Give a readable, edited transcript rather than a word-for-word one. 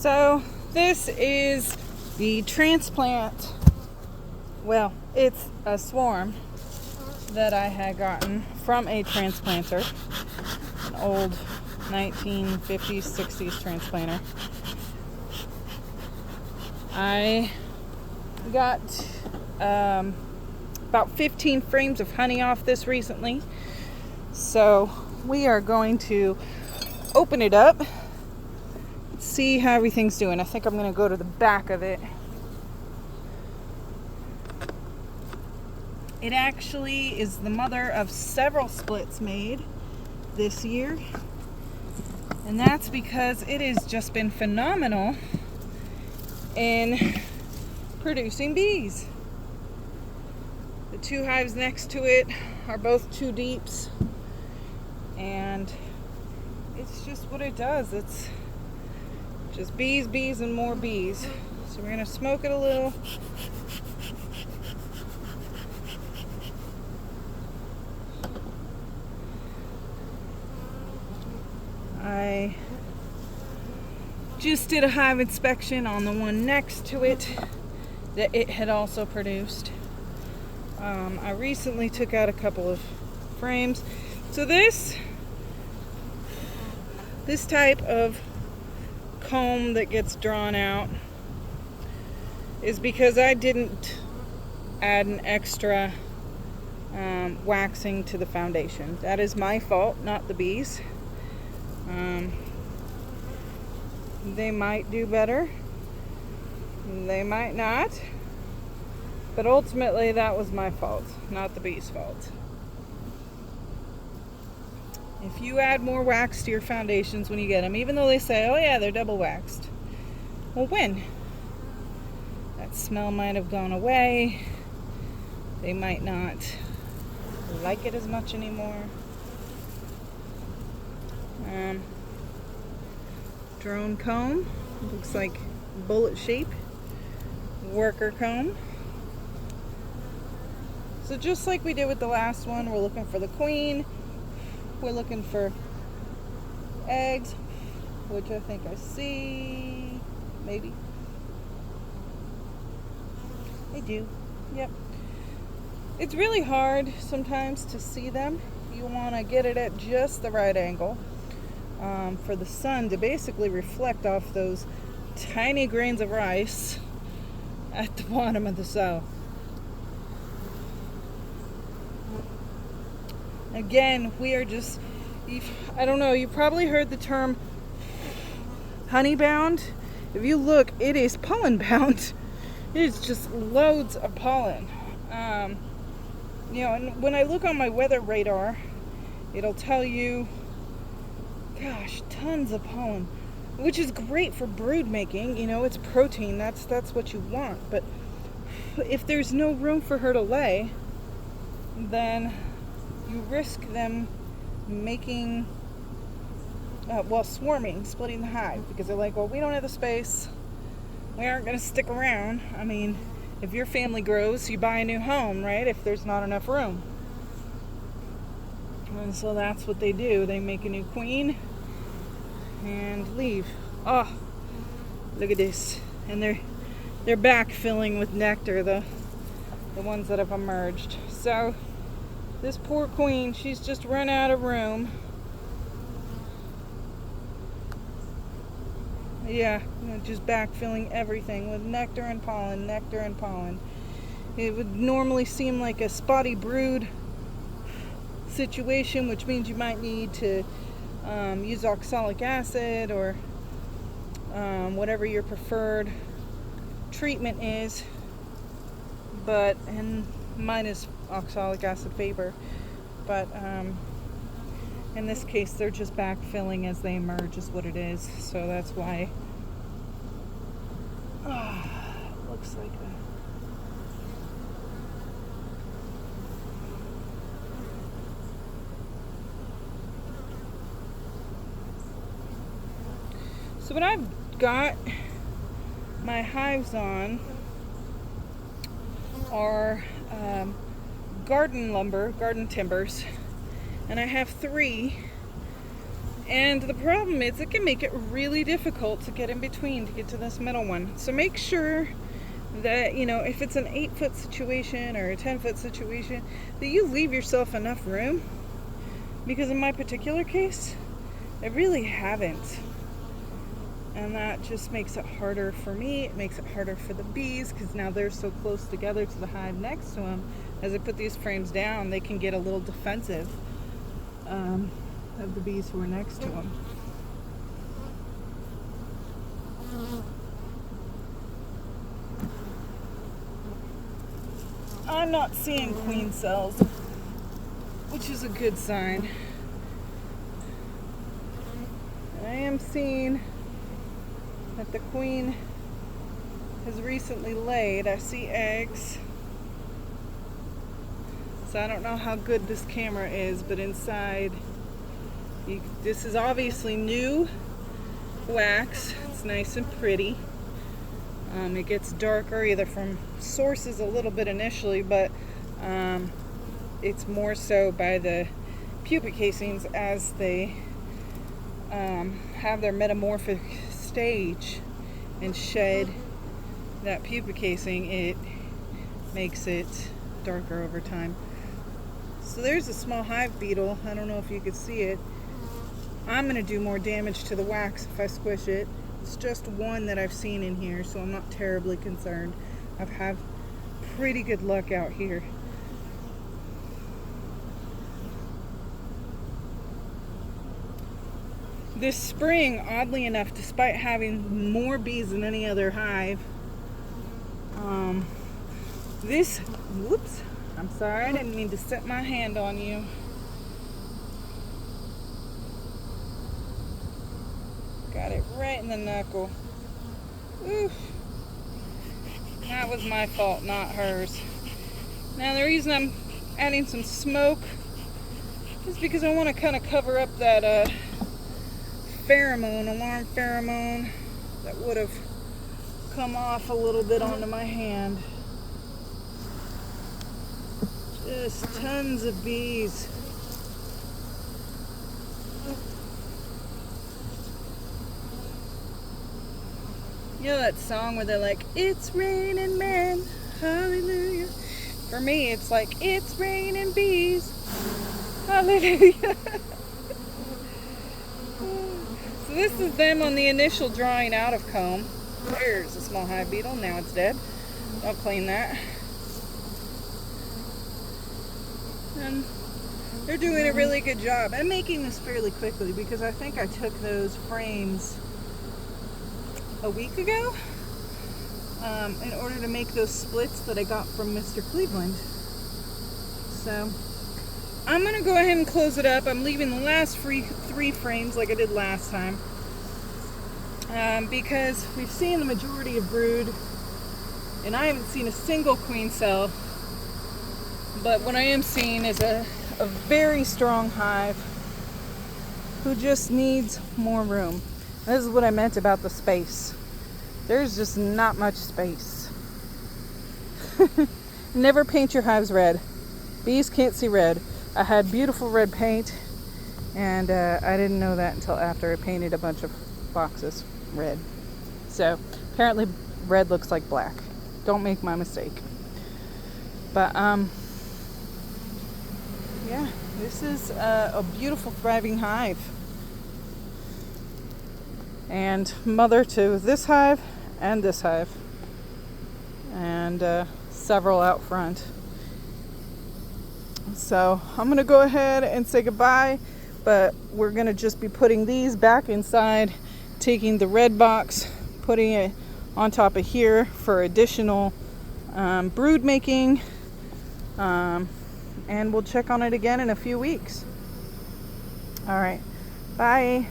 So this is the transplant. Well, it's a swarm that I had gotten from a transplanter, an old 1950s, 60s transplanter. I got about 15 frames of honey off this recently. So we are going to open it up, see how everything's doing. I think I'm going to go to the back of it. It actually is the mother of several splits made this year. And that's because it has just been phenomenal in producing bees. The two hives next to it are both 2 deeps. And it's just what it does. It's just bees, bees, and more bees. So we're going to smoke it a little. I just did a hive inspection on the one next to it that it had also produced. I recently took out a couple of frames. So this type of comb that gets drawn out is because I didn't add an extra waxing to the foundation. That is my fault, not the bees. They might do better, they might not, but ultimately that was my fault, not the bees' fault. If you add more wax to your foundations when you get them, even though they say, oh yeah, they're double waxed, well, when? That smell might have gone away, they might not like it as much anymore. Drone comb, looks like bullet shape. Worker comb. So just like we did with the last one, we're looking for the queen. We're looking for eggs, which I think I see. Maybe. I do. Yep. It's really hard sometimes to see them. You want to get it at just the right angle for the sun to basically reflect off those tiny grains of rice at the bottom of the cell. Again, we are just, I don't know, you probably heard the term honey bound. If you look, it is pollen bound. It is just loads of pollen. And when I look on my weather radar, it'll tell you, gosh, tons of pollen, which is great for brood making. It's protein. That's what you want. But if there's no room for her to lay, then you risk them making, swarming, splitting the hive, because they're like, well, we don't have the space. We aren't going to stick around. I mean, if your family grows, you buy a new home, right? If there's not enough room. And so that's what they do. They make a new queen and leave. Oh, look at this. And they're back filling with nectar, the ones that have emerged. So this poor queen, she's just run out of room. Yeah, just back filling everything with nectar and pollen, nectar and pollen. It would normally seem like a spotty brood situation, which means you might need to use oxalic acid or whatever your preferred treatment is. And mine is oxalic acid vapor. But in this case, they're just backfilling as they emerge, is what it is. So that's why looks like that. So what I've got my hives on are garden lumber, garden timbers, and I have 3 And the problem is it can make it really difficult to get in between to get to this middle one. So make sure that, you know, if it's an 8-foot situation or a 10-foot situation, that you leave yourself enough room. Because in my particular case, I really haven't. And that just makes it harder for me. It makes it harder for the bees because now they're so close together to the hive next to them. As I put these frames down, they can get a little defensive of the bees who are next to them. I'm not seeing queen cells, which is a good sign. I am seeing that the queen has recently laid. I see eggs. So I don't know how good this camera is, but inside, this is obviously new wax. It's nice and pretty. It gets darker either from sources a little bit initially, but it's more so by the pupa casings as they have their metamorphic stage and shed that pupa casing. It makes it darker over time. So there's a small hive beetle. I don't know if you could see it. I'm going to do more damage to the wax if I squish it. It's just one that I've seen in here, so I'm not terribly concerned. I've had pretty good luck out here. This spring, oddly enough, despite having more bees than any other hive, whoops, I'm sorry, I didn't mean to set my hand on you. Got it right in the knuckle. Oof. That was my fault, not hers. Now the reason I'm adding some smoke is because I want to kind of cover up that alarm pheromone that would have come off a little bit onto my hand. Just tons of bees. You know that song where they're like, "It's raining men, hallelujah." For me, it's like, "It's raining bees, hallelujah." So this is them on the initial drawing out of comb. There's a small hive beetle. Now it's dead. I'll clean that. And they're doing a really good job. I'm making this fairly quickly because I think I took those frames a week ago in order to make those splits that I got from Mr. Cleveland. So I'm going to go ahead and close it up. I'm leaving the last three frames like I did last time because we've seen the majority of brood and I haven't seen a single queen cell, but what I am seeing is a very strong hive who just needs more room. This is what I meant about the space. There's just not much space. Never paint your hives red. Bees can't see red. I had beautiful red paint, and I didn't know that until after I painted a bunch of boxes red. So apparently red looks like black. Don't make my mistake. But yeah, this is a beautiful thriving hive. And mother to this hive and this hive. And several out front. So I'm going to go ahead and say goodbye, but we're going to just be putting these back inside, taking the red box, putting it on top of here for additional brood making, and we'll check on it again in a few weeks. All right, bye.